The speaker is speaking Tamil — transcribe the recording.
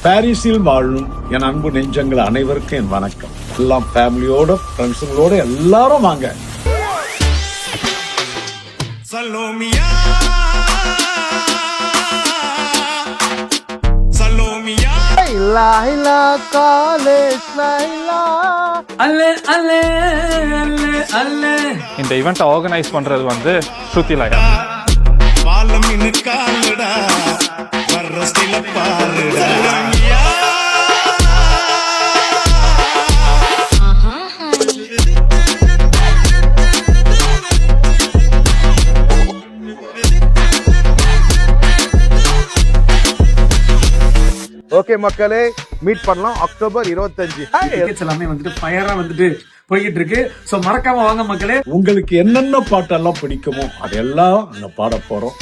பாரிஸில் வாழும் என் அன்பு நெஞ்சங்கள் அனைவருக்கும் என் வணக்கம். எல்லாம் ஃபேமிலியோட ஃப்ரெண்ட்ஸுங்களோட எல்லாரும் வாங்க. சலோமியா சலோமியா லைலா காலேஜ் லைலா அல்லே அல்லே அல்லே அல்லே. இந்த ஈவெண்ட் ஆர்கனைஸ் பண்றது வந்து ஸ்ருதி லயா. பாலம் இன்னு காலுடா வர்ற ஸ்டைல பாருடா. ஓகே மக்களே, மீட் பண்ணலாம் அக்டோபர் 25. டிக்கெட்ஸ் எல்லாமே வந்துட்டு ஃபயரா வந்துட்டு போய்கிட்டு இருக்கு. சோ மறக்காம வாங்க மக்களே. உங்களுக்கு என்னென்ன பாட்டெல்லாம் பிடிக்குமோ அதெல்லாம் அங்க பாட போறோம்.